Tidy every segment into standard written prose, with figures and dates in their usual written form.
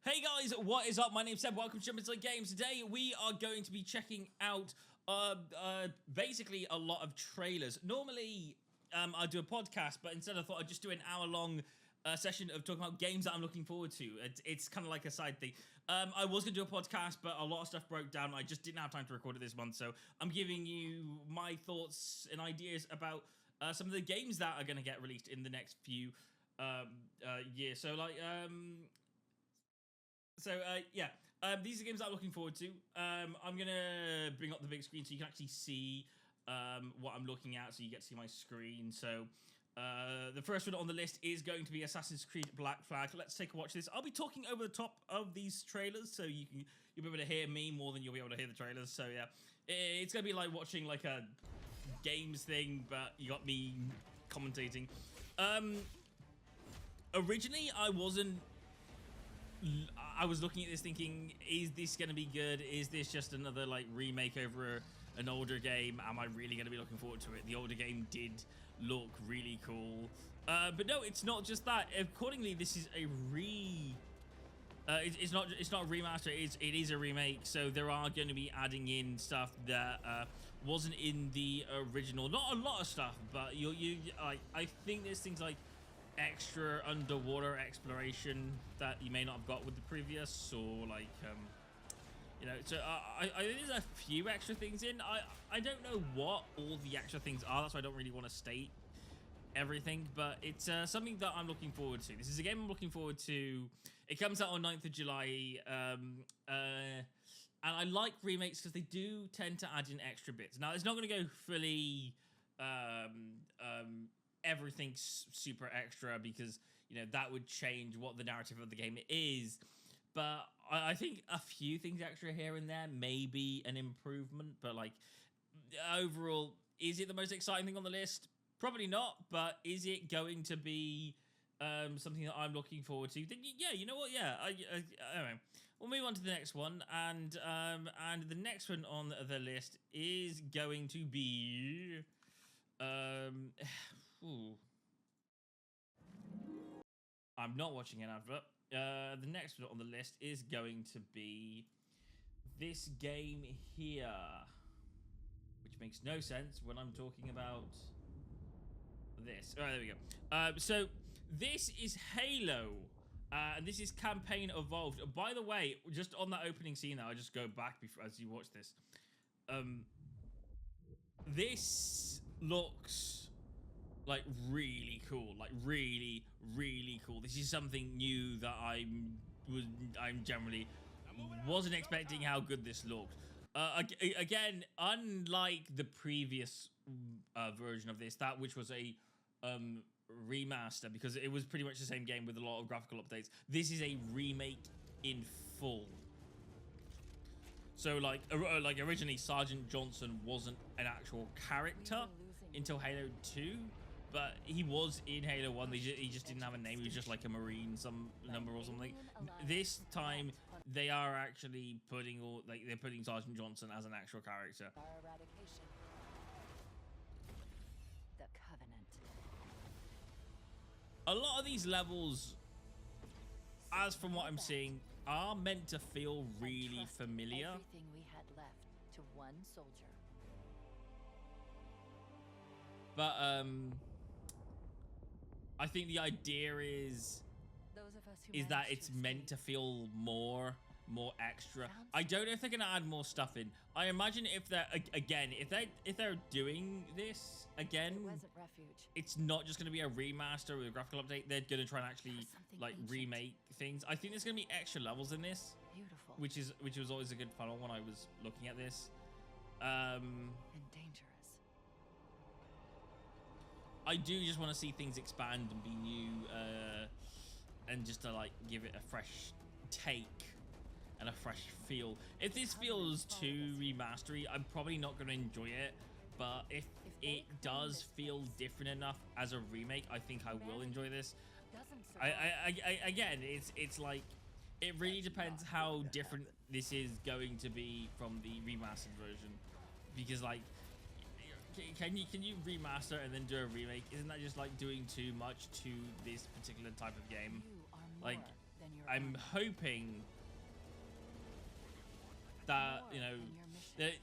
Hey guys, what is up? My name's Seb. Welcome to JumpInsideGames. Today we are going to be checking out basically a lot of trailers. Normally, I do a podcast, but instead I thought I'd just do an hour-long session of talking about games that I'm looking forward to. It's kind of like a side thing. I was going to do a podcast, but a lot of stuff broke down. I just didn't have time to record it this month, so I'm giving you my thoughts and ideas about some of the games that are going to get released in the next few years. So, like... these are games that I'm looking forward to. I'm gonna bring up the big screen so you can actually see what I'm looking at, so you get to see my screen. So the first one on the list is going to be Assassin's Creed Black Flag. Let's take a watch of this. I'll be talking over the top of these trailers, so you'll be able to hear me more than you'll be able to hear the trailers. So yeah, it's gonna be like watching like a games thing, but you got me commentating. Originally, I was looking at this thinking, is this going to be good? Is this just another like remake over an older game? Am I really going to be looking forward to it? The older game did look really cool. But no, it's not just that. Accordingly, this is a it's not a remaster, it is a remake, so there are going to be adding in stuff that wasn't in the original. Not a lot of stuff, but I think there's things like extra underwater exploration that you may not have got with the previous, or like you know, so I there's a few extra things in. I don't know what all the extra things are, that's why I don't really want to state everything, but it's something that I'm looking forward to. This is a game I'm looking forward to. It comes out on 9th of July, and I like remakes because they do tend to add in extra bits. Now, it's not going to go fully everything's super extra, because you know that would change what the narrative of the game is, but I think a few things extra here and there may be an improvement. But like overall, is it the most exciting thing on the list? Probably not, but is it going to be something that I'm looking forward to? Then yeah, you know what, yeah, anyway, we'll move on to the next one, and the next one on the list is going to be ooh. I'm not watching an advert. The next one on the list is going to be this game here, which makes no sense when I'm talking about this. All right, there we go. So this is Halo, and this is Campaign Evolved. By the way, just on that opening scene, now I just go back before, as you watch this. This looks like really cool, like really cool. This is something new that I'm generally wasn't expecting how good this looked. Again, unlike the previous version of this, that which was a remaster, because it was pretty much the same game with a lot of graphical updates. This is a remake in full. So like originally Sergeant Johnson wasn't an actual character until Halo 2, but he was in Halo 1. He just didn't have a name. He was just like a Marine, some number or something. This time they are actually putting they're putting Sergeant Johnson as an actual character. The Covenant. A lot of these levels, as from what I'm seeing, are meant to feel really familiar. Everything we had left to one soldier. But I think the idea is that it's meant to feel more extra. I don't know if they're gonna add more stuff in. I imagine if they're if they're doing this again, it's not just gonna be a remaster with a graphical update. They're gonna try and actually like remake things. I think there's gonna be extra levels in this, beautiful, which was always a good funnel when I was looking at this. And dangerous. I do just want to see things expand and be new, and just to like give it a fresh take and a fresh feel. If this feels too remastery, I'm probably not going to enjoy it. But if it does feel different enough as a remake, I think I will enjoy this. Again, it's like, it really depends how different this is going to be from the remastered version, because like, can you remaster and then do a remake? Isn't that just like doing too much to this particular type of game? Like, I'm hoping that, you know,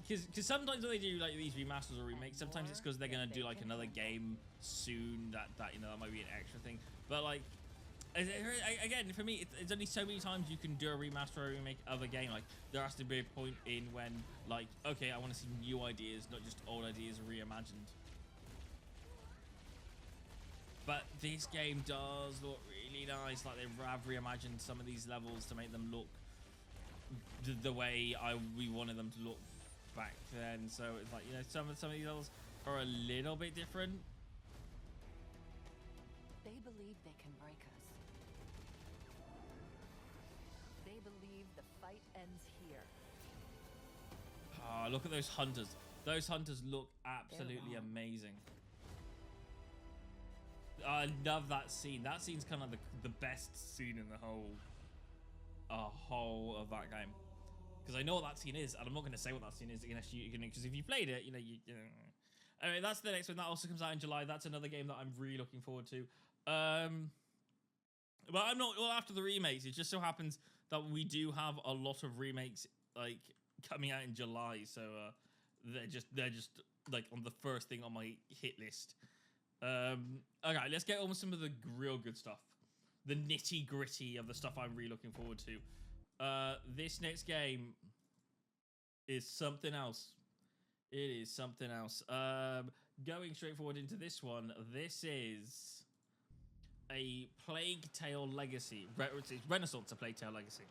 because sometimes when they do like these remasters or remakes, sometimes it's because they're gonna do like another game soon that you know, that might be an extra thing. But like, again, for me, it's only so many times you can do a remaster or a remake of a game. Like, there has to be a point in when, like, okay, I want to see new ideas, not just old ideas reimagined. But this game does look really nice. Like, they have reimagined some of these levels to make them look the way we wanted them to look back then. So it's like, you know, some of these levels are a little bit different. They believe they can break us. They believe the fight ends here. Oh, look at those hunters. Those hunters look absolutely amazing. I love that scene. That scene's kind of the best scene in the whole of that game. Because I know what that scene is, and I'm not going to say what that scene is unless you can, because if you played it, you know, you anyway, that's the next one. That also comes out in July. That's another game that I'm really looking forward to. But I'm not, well, after the remakes, it just so happens that we do have a lot of remakes like coming out in July, so they're just like on the first thing on my hit list. Okay, let's get on with some of the real good stuff, the nitty gritty of the stuff I'm really looking forward to. This next game is something else. It is something else. Going straight forward into this one, this is a Plague Tale Legacy. It's Renaissance, a Plague Tale Legacy.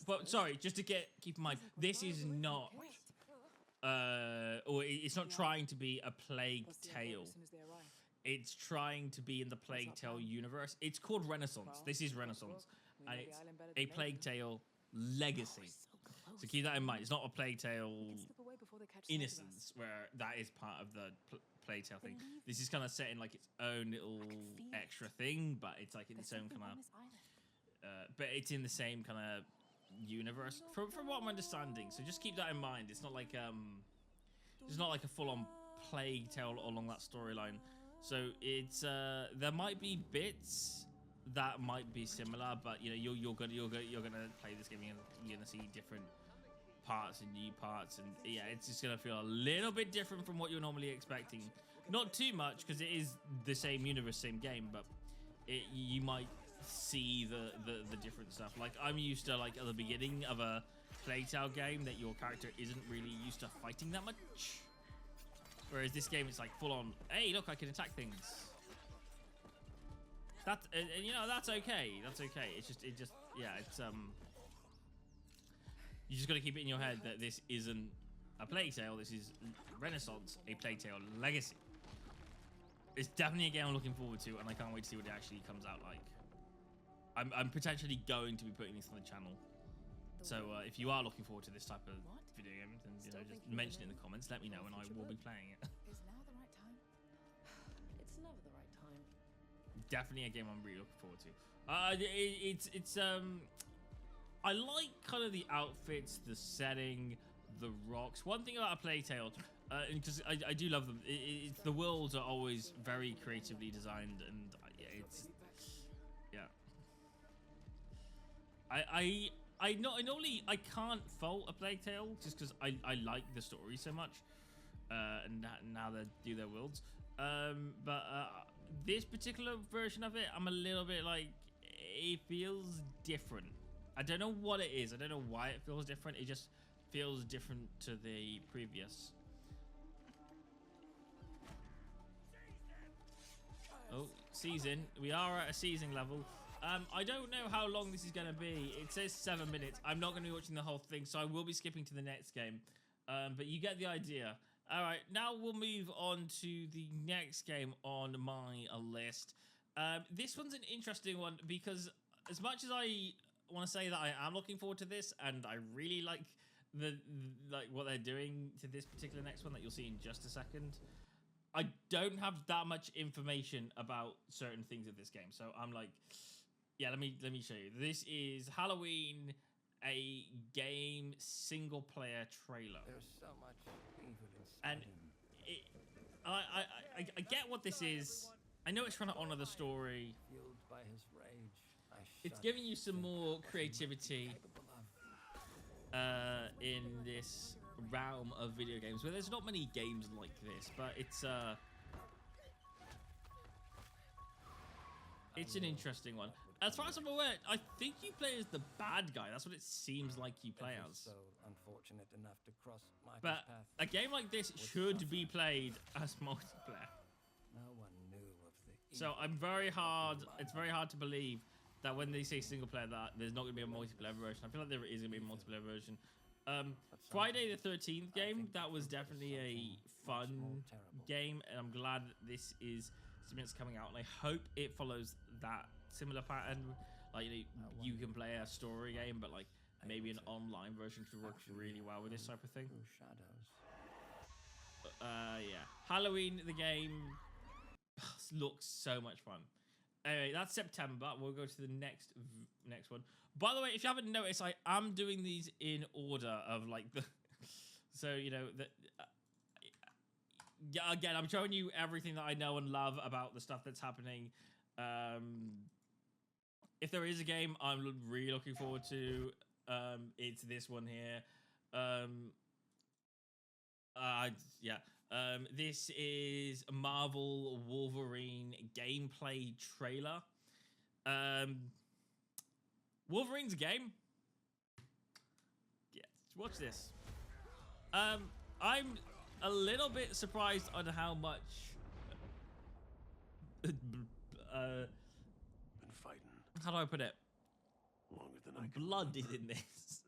But sorry, just to keep in mind, this is not, or it's not trying to be a Plague Tale. It's trying to be in the Plague Tale universe. It's called Renaissance. This is Renaissance, and it's a Plague Tale Legacy. So keep that in mind. It's not a Plague Tale Innocence, where that is part of the Plague Tale thing. This is kind of set in like its own little extra thing, but it's like in its own kind of, but it's in the same kind of universe from what I'm understanding. So just keep that in mind. It's not like a full-on Plague Tale along that storyline. So it's there might be bits that might be similar, but you know, you're gonna play this game. You're gonna see different parts and new parts, and yeah, it's just gonna feel a little bit different from what you're normally expecting. Not too much, because it is the same universe, same game, but you might see the different stuff. Like, I'm used to, like, at the beginning of a Plague Tale game, that your character isn't really used to fighting that much. Whereas this game, it's like full on, hey, look, I can attack things. That's, and you know, that's okay. That's okay. It's just, yeah, it's, you just got to keep it in your head that this isn't a Plague Tale. This is Renaissance, a Plague Tale Legacy. It's definitely a game I'm looking forward to, and I can't wait to see what it actually comes out like. I'm potentially going to be putting this on the channel. So if you are looking forward to this type of video game, then you know, just mention it in the comments. Let me know, and I will be playing it. Is now the right time? It's never the right time. Definitely a game I'm really looking forward to. It's I like kind of the outfits, the setting, the rocks. One thing about a Plague Tale, because I do love them, the worlds are always very creatively designed, and it's, yeah. I normally can't fault a Plague Tale just because I like the story so much, and now they do their worlds. But this particular version of it, I'm a little bit like, it feels different. I don't know what it is. I don't know why it feels different. It just feels different to the previous. Oh, season. We are at a season level. I don't know how long this is going to be. It says 7 minutes. I'm not going to be watching the whole thing, so I will be skipping to the next game. But you get the idea. All right, now we'll move on to the next game on my list. This one's an interesting one because as much as I want to say that I am looking forward to this, and I really like what they're doing to this particular next one that you'll see in just a second, I don't have that much information about certain things of this game. So I'm like, yeah, let me show you. This is Halloween, a game single player trailer. There's so much evil inside And I get what this is. I know it's trying to honor the story. by his rage, I It's shudder giving you to some think more what he creativity might be capable of. in this realm of video games, where there's not many games like this, but it's an interesting one. As far as I'm aware, I think you play as the bad guy. That's what it seems like you play If as. so unfortunate enough to cross Michael's But path, a game like this should be played as multiplayer. no one knew of the So evil I'm very hard. of It's very hard to believe that when they say single player, that there's not going to be a multiplayer version. I feel like there is going to be a multiplayer version. Friday the 13th game, that was definitely a fun game, and I'm glad that this is something that's coming out, and I hope it follows that similar pattern. Like, you can play a story game, but like maybe an online version could work really well with this type of thing. through shadows. Yeah, Halloween the game looks so much fun. Anyway, that's September. We'll go to the next one. By the way, if you haven't noticed, I am doing these in order of like the. So yeah, again, I'm showing you everything that I know and love about the stuff that's happening. If there is a game I'm really looking forward to, it's this one here. Yeah. This is a Marvel Wolverine gameplay trailer. Wolverine's a game. Yeah, watch this. I'm a little bit surprised on how much Been fighting how do I put it? longer than I can Blood is in this.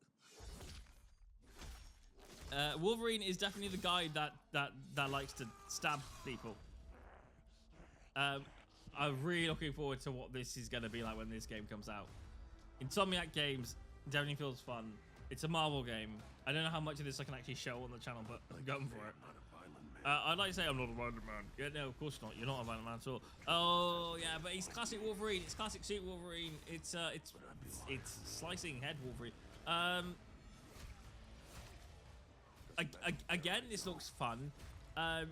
Wolverine is definitely the guy that likes to stab people. I'm really looking forward to what this is going to be like when this game comes out. Insomniac Games definitely feels fun. It's a Marvel game. I don't know how much of this I can actually show on the channel, but I'm going for it. Not a violent man. I'd like to say I'm not a violent man. Yeah, no, of course not. You're not a violent man at all. Oh yeah, but he's classic Wolverine. It's classic suit Wolverine. It's slicing head Wolverine. Again, this looks fun. I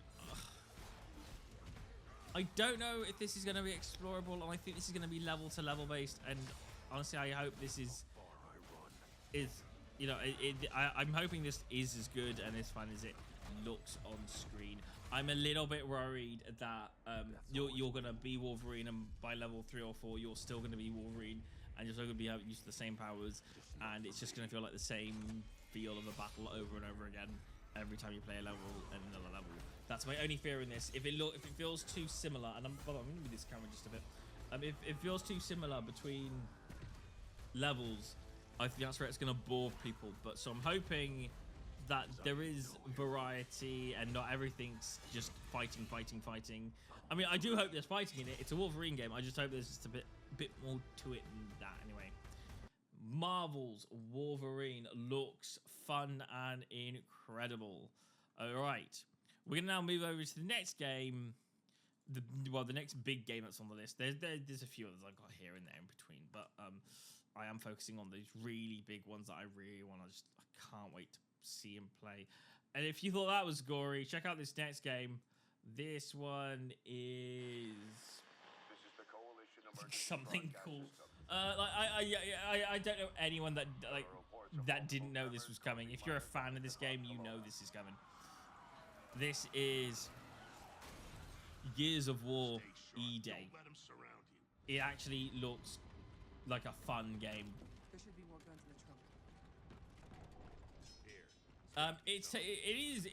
don't know if this is going to be explorable, and I think this is going to be level to level based. And honestly, I hope this is you know, I'm hoping this is as good and as fun as it looks on screen. I'm a little bit worried that you're gonna be Wolverine, and by level 3 or 4, you're still gonna be Wolverine, and you're still gonna be used to the same powers, and it's just gonna feel like the same feel of a battle over and over again every time you play a level and another level. That's my only fear in this. If it feels too similar, and I'm gonna move this camera just a bit. If it feels too similar between levels, I think that's where it's going to bore people. But so I'm hoping that there is variety and not everything's just fighting. I mean, I do hope there's fighting in it. It's a Wolverine game. I just hope there's just a bit more to it than that. Anyway, Marvel's Wolverine looks fun and incredible. All right, we're gonna now move over to the next game. The next big game that's on the list. There's a few others I've got here and there in between, but I am focusing on these really big ones that I really want to I can't wait to see and play. And if you thought that was gory, check out this next game. This one is the coalition emergency something broadcast cool. system. I don't know anyone that didn't know this was coming. If you're a fan of this game, you know this is coming. This is Gears of War E-Day. Don't let him surround you. It actually looks like a fun game. There should be more guns in the trunk. Here.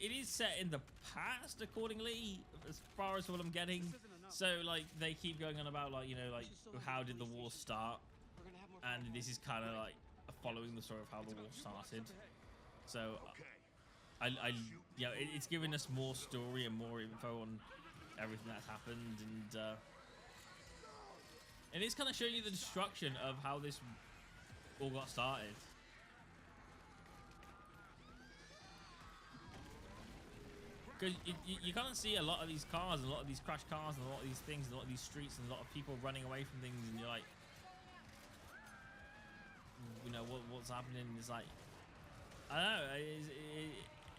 It is set in the past, accordingly, as far as what I'm getting. So like they keep going on about like, you know, like how did the war start, We're gonna have more and this is kind of like following the story of how the war started. So it's giving us more story and more info on everything that's happened, and it's kind of showing you the destruction of how this all got started. Because you can't see a lot of these cars, and a lot of these crash cars, and a lot of these things, and a lot of these streets, and a lot of people running away from things, and you're like, you know, what's happening? It's like, I don't know,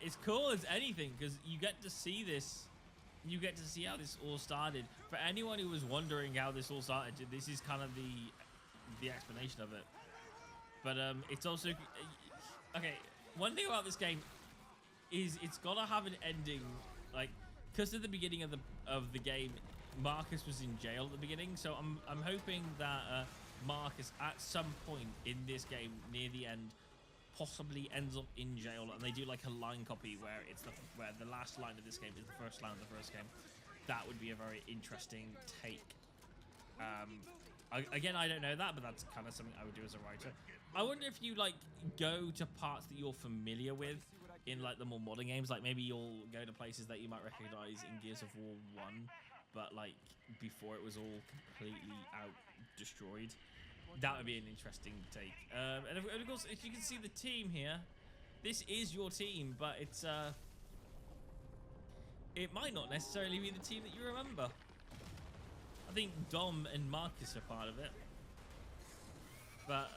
it's cool as anything, because you get to see this you get to see how this all started. For anyone who was wondering how this all started, this is kind of the explanation of it. But it's also okay. One thing about this game is it's gotta have an ending, like, because at the beginning of the game, Marcus was in jail at the beginning. So I'm hoping that Marcus at some point in this game near the end possibly ends up in jail, and they do like a line copy where it's where the last line of this game is the first line of the first game. That would be a very interesting take. Again, I don't know that, but that's kind of something I would do as a writer. I wonder if you like go to parts that you're familiar with in like the more modern games, like maybe you'll go to places that you might recognize in Gears of War 1, but like before it was all completely out destroyed. That would be an interesting take. And of course, if you can see the team here, this is your team, but it's it might not necessarily be the team that you remember. I think Dom and Marcus are part of it, but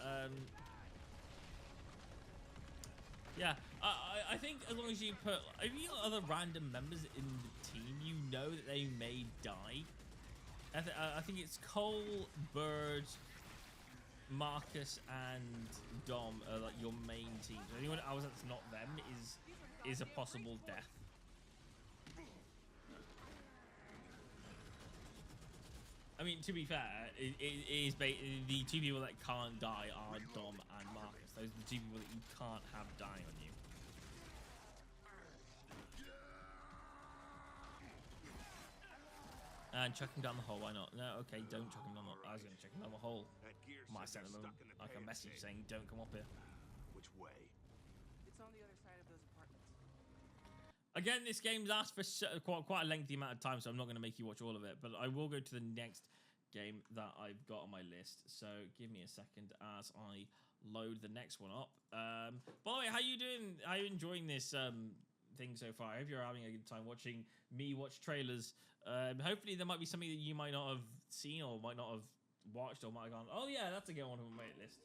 yeah, I think as long as you put, if you got other random members in the team, you know that they may die. I think it's Cole, Bird, Marcus, and Dom are like your main team. So anyone else that's not them is a possible death. I mean, to be fair, it is the two people that can't die are Dom and Marcus. Those are the two people that you can't have die on you. And chuck him down the hole, why not? No, okay, don't chuck him down the hole. I was going to chuck him down the hole. I might send him like a message saying, don't come up here. Which way? It's on the other side of those apartments. Again, this game's asked for quite a lengthy amount of time, so I'm not going to make you watch all of it. But I will go to the next game that I've got on my list. So give me a second as I load the next one up. By the way, how you doing? How you enjoying this thing so far? I hope you're having a good time watching me watch trailers. Hopefully there might be something that you might not have seen or might not have watched or might have gone, oh yeah, that's a good one on my list.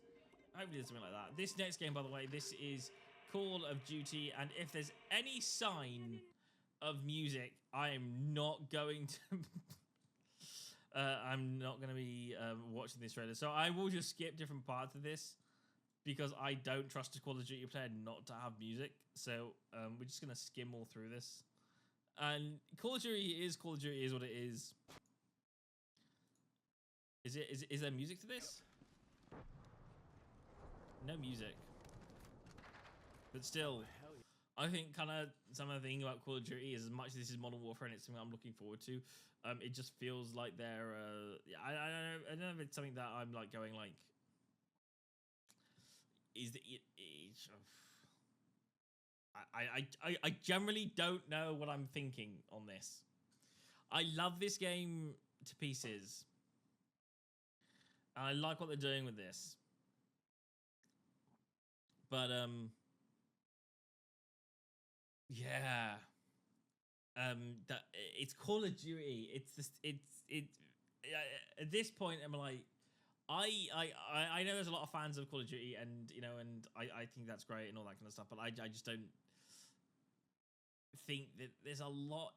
Hopefully there's something like that. This next game, by the way, this is Call of Duty, and if there's any sign of music, I am not going to I'm not going to be watching this trailer. So I will just skip different parts of this because I don't trust a Call of Duty player not to have music. So we're just going to skim all through this. And Call of Duty is what it is. Is there music to this? No music. But still, I think kind of some of the thing about Call of Duty is, as much as this is Modern Warfare and it's something I'm looking forward to, it just feels like they're I don't know if it's something that I'm like going like I generally don't know what I'm thinking on this. I love this game to pieces. And I like what they're doing with this. But yeah. That it's Call of Duty. It's just at this point I'm like I know there's a lot of fans of Call of Duty, and you know, and I think that's great and all that kind of stuff, but I just don't think that there's a lot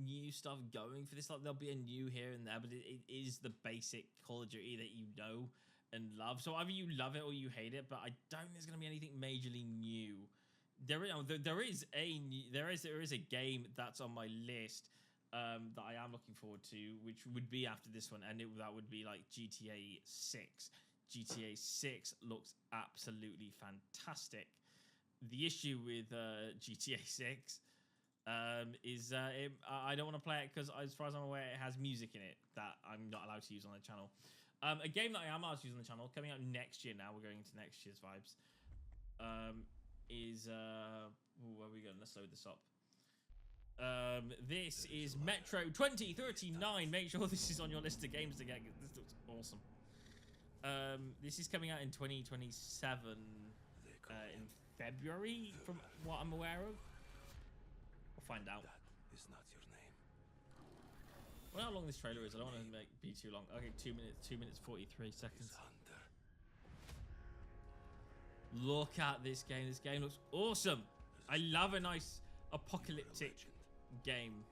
new stuff going for this. Like there'll be a new here and there, but it is the basic Call of Duty that you know and love. So either you love it or you hate it, but I don't think there's going to be anything majorly new. There is a game that's on my list that I am looking forward to, which would be after this one, and that would be like GTA 6. GTA 6 looks absolutely fantastic. The issue with GTA 6 is I don't want to play it because, as far as I'm aware, it has music in it that I'm not allowed to use on the channel. A game that I am allowed to use on the channel, coming out next year now, we're going into next year's vibes, is where are we going? Let's load this up. This is Metro 2039. Make sure this is on your list of games to get. This looks awesome. This is coming out in 2027 in February, from what I'm aware of. We'll find out. That is not your name. I wonder how long this trailer is. I don't want to be too long. Okay, 2 minutes 43 seconds. Hunter. Look at this game. This game looks awesome. I love a nice apocalyptic game.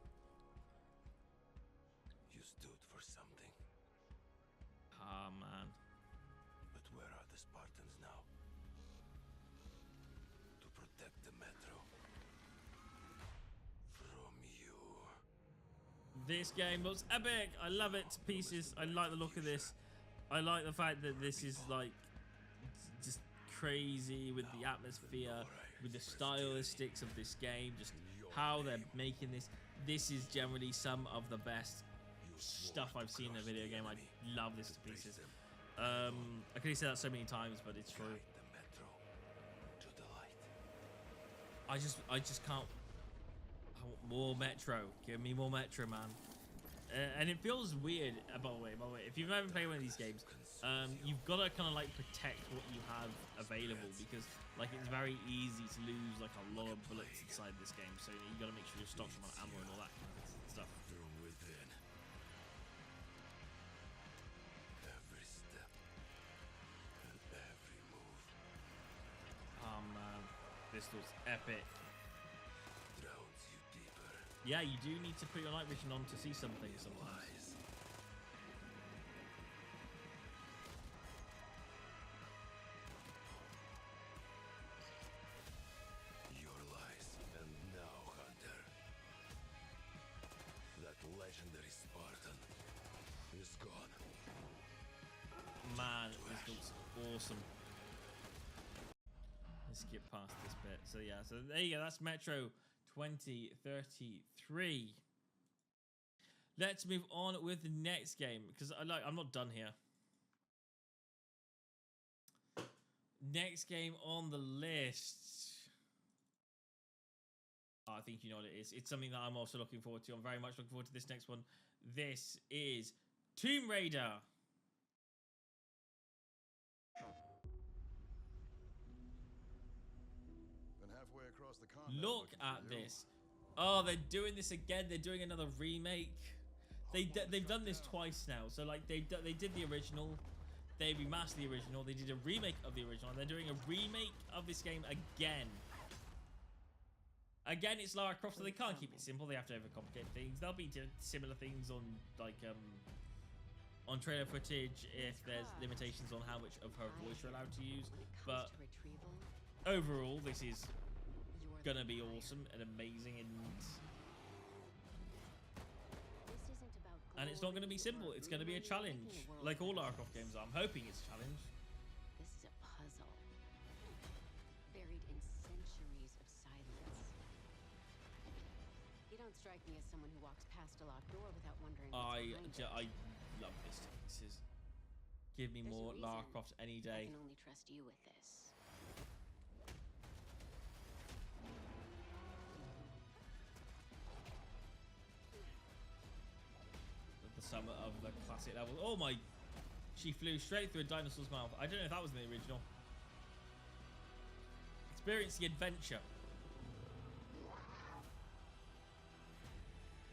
protect the metro from you. This game looks epic. I love it to pieces. I like the look of this. I like the fact that this is like just crazy with the atmosphere, with the stylistics of this game, just how they're making this. This is generally some of the best stuff I've seen in a video game. I love this to pieces. I could have said that so many times, but it's true. The metro to the light. I just can't. I want more Metro. Give me more Metro, man. And it feels weird. By the way, if you've ever played one of these games, you've got to kind of like protect what you have available, because like it's very easy to lose like a lot of bullets inside this game. So you got to make sure you're stocked on ammo and all that kind of stuff. From within. Every step and every move Oh man, this looks epic. drowns you deeper. Yeah, you do need to put your night vision on to see something sometimes. Lies. Your lies. And now, Hunter. That legendary Spartan is gone. Man, this looks awesome. Let's skip past this bit. So yeah, so there you go. That's Metro 2033. Let's move on with the next game, because I'm not done here. Next game on the list. Oh, I think you know what it is. It's something that I'm also looking forward to. I'm very much looking forward to this next one. This is Tomb Raider. Been halfway across the continent Look looking at for you. this. Oh, they're doing this again. They're doing another remake. They've done this twice now. So like they did the original, they remastered the original, they did a remake of the original, and they're doing a remake of this game again. Again, it's Lara Croft, so they can't keep it simple. They have to overcomplicate things. There'll be similar things on like on trailer footage if there's limitations on how much of her voice you're allowed to use. But overall, this is gonna be awesome and amazing, and it's not gonna be simple. It's gonna be a challenge, like all Lara Croft games are. I'm hoping it's a challenge. This is a puzzle, buried in centuries of silence. You don't strike me as someone who walks past a locked door without wondering what's behind it. I love this. This is, give me There's a more Lara reason Croft any I day. can only trust you with this. The summer of the classic level. Oh my! She flew straight through a dinosaur's mouth. I don't know if that was in the original. Experience the adventure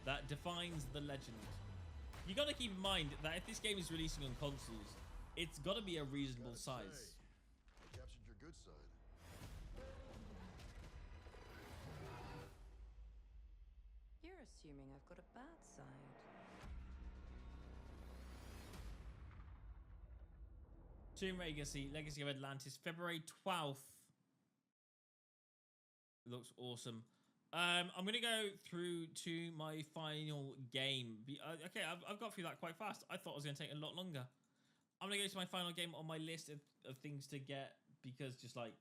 that defines the legend. You got to keep in mind that if this game is releasing on consoles, it's got to be a reasonable Gotta size. say, I captured your good side. You're assuming I've got a bad side. Tomb Raider Legacy of Atlantis, February 12th. Looks awesome. I'm going to go through to my final game. Okay, I've got through that quite fast. I thought it was going to take a lot longer. I'm going to go to my final game on my list of things to get, because just like...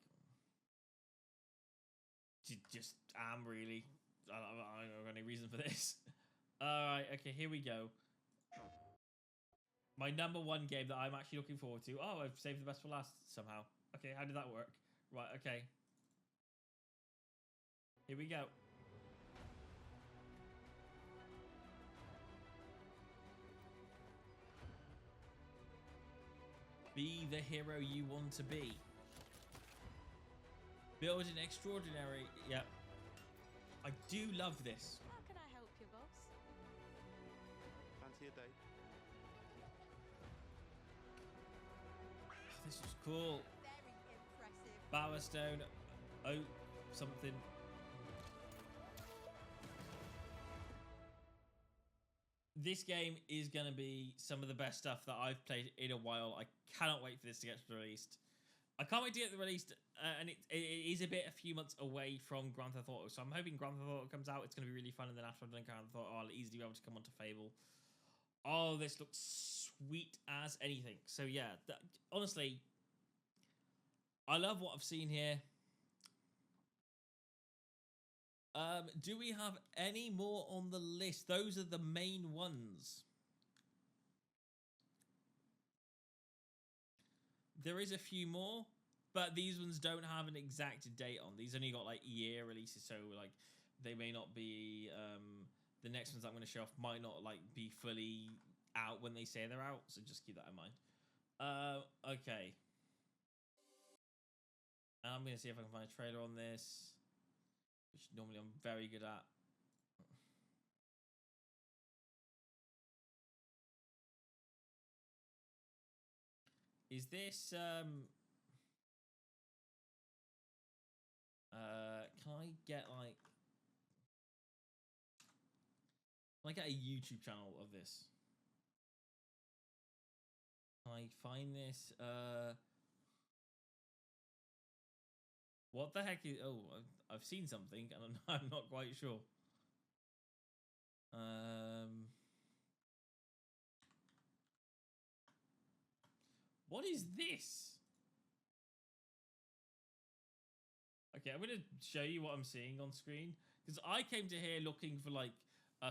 Just am, really. I don't have any reason for this. Alright, okay, here we go. My number one game that I'm actually looking forward to. Oh, I've saved the best for last somehow. Okay, how did that work? Right, okay. Here we go. Be the hero you want to be. Build an extraordinary... Yeah. I do love this. How can I help you, boss? Fancy a date? This is cool. Very impressive. Bowerstone. Oh, something. This game is going to be some of the best stuff that I've played in a while. I cannot wait for this to get released. I can't wait to get the released, and it is a few months away from Grand Theft Auto, so I'm hoping Grand Theft Auto comes out. It's going to be really fun, and then after Grand Theft Auto, I'll easily be able to come onto Fable. Oh, this looks sweet as anything. So yeah, honestly, I love what I've seen here. Do we have any more on the list? Those are the main ones. There is a few more, but these ones don't have an exact date on. These only got like year releases, so like they may not be. The next ones I'm going to show off might not like be fully out when they say they're out, so just keep that in mind. Okay. I'm going to see if I can find a trailer on this, which normally I'm very good at. Is this can I get like a YouTube channel of this? Can I find this? What the heck is? Oh, I've seen something, and I'm not quite sure. What is this? Okay, I'm gonna show you what I'm seeing on screen, because I came to here looking for like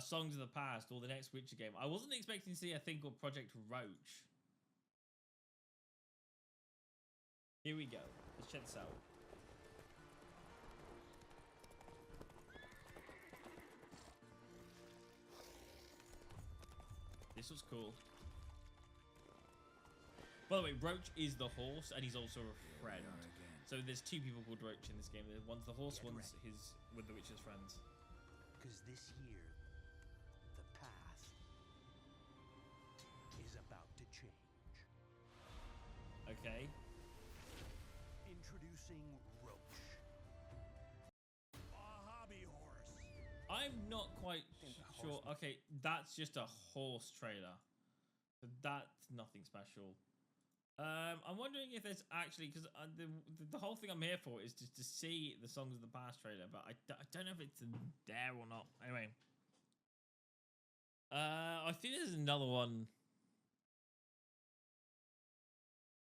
Songs of the Past or the next Witcher game. I wasn't expecting to see a thing called Project Roach. Here we go. Let's check this out. This was cool. By the way, Roach is the horse, and he's also a friend. So there's two people called Roach in this game. One's the horse, one's his with the Witcher's friends. Because this year, the path is about to change. Okay. Introducing Roach, a hobby horse. I'm not quite sure. Okay, that's just a horse trailer. So that's nothing special. I'm wondering if there's actually, because the whole thing I'm here for is just to see the Songs of the Past trailer, but I don't know if it's there or not. Anyway, I think there's another one.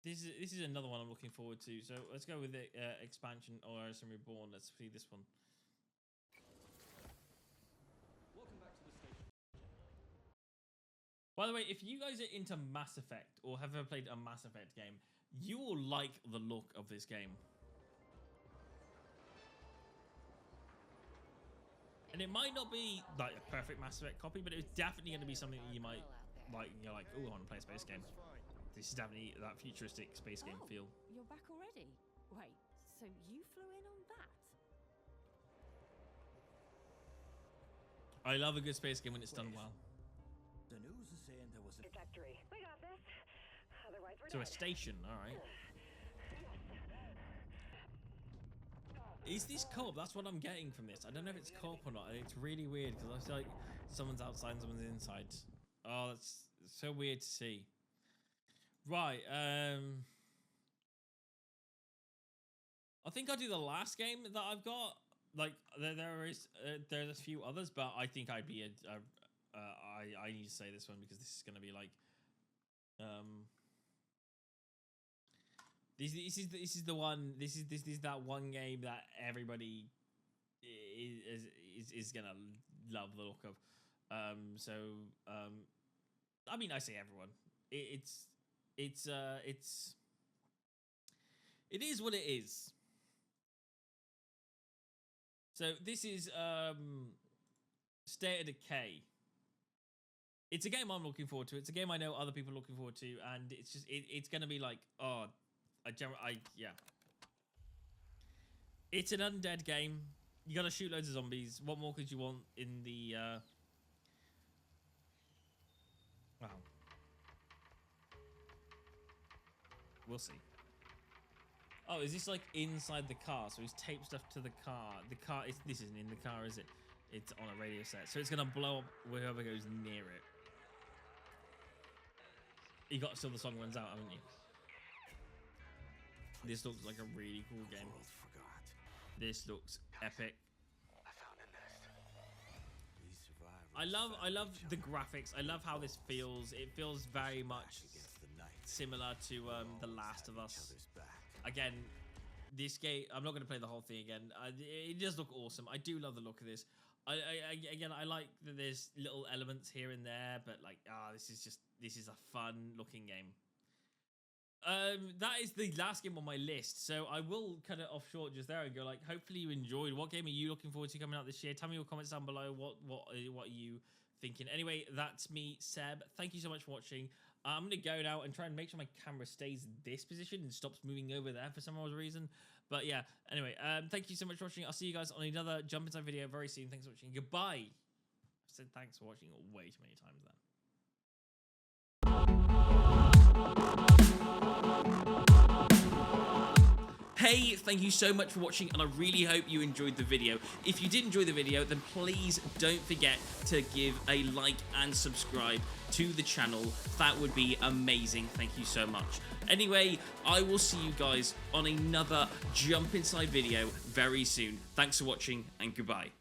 This is another one I'm looking forward to. So let's go with the expansion or Horizon Reborn. Let's see this one. By the way, if you guys are into Mass Effect or have ever played a Mass Effect game, you will like the look of this game. And it might not be like a perfect Mass Effect copy, but it's definitely going to be something that you might like. You're like, oh, I want to play a space game. This is definitely that futuristic space game feel. You're back already? Wait, so you flew in on that? I love a good space game when it's done well. The news is saying there was a Trajectory. We got this. Otherwise, we're So a dead. station, all right. Is this co-op? That's what I'm getting from this. I don't know if it's co-op or not. It's really weird because I feel like someone's outside and someone's inside. Oh, that's so weird to see. Right. I think I'll do the last game that I've got. Like there's a few others, but I think I'd be I need to say this one because this is going to be like this is the one. This is that one game that everybody is gonna love the look of. I mean, I say everyone. It is what it is. So this is State of Decay. It's a game I'm looking forward to. It's a game I know other people are looking forward to, and it's just it's gonna be like, oh, yeah. It's an undead game. You gotta shoot loads of zombies. What more could you want in the wow. We'll see. Oh, is this like inside the car? So he's taped stuff to the car. The car is this isn't in the car, is it? It's on a radio set. So it's gonna blow up whoever goes near it. You got till the song runs out, haven't you? This looks like a really cool game. World forgot. This looks epic. I found a nest. These survivors I love the graphics. I love how this feels. It feels very much against the night. similar to The Last of Us. Other's back. Again, this game, I'm not going to play the whole thing again. It does look awesome. I do love the look of this. I like that there's little elements here and there, but like, this is a fun looking game. That is the last game on my list, so I will cut it off short just there and go like, hopefully you enjoyed. What game are you looking forward to coming out this year? Tell me in your comments down below. What are you thinking? Anyway, that's me, Seb. Thank you so much for watching. I'm gonna go now and try and make sure my camera stays in this position and stops moving over there for some odd reason. But yeah, anyway, thank you so much for watching. I'll see you guys on another Jump Inside video very soon. Thanks for watching. Goodbye. I said thanks for watching way too many times then. Hey, thank you so much for watching, and I really hope you enjoyed the video. If you did enjoy the video, then please don't forget to give a like and subscribe to the channel. That would be amazing. Thank you so much. Anyway, I will see you guys on another Jump Inside video very soon. Thanks for watching, and goodbye.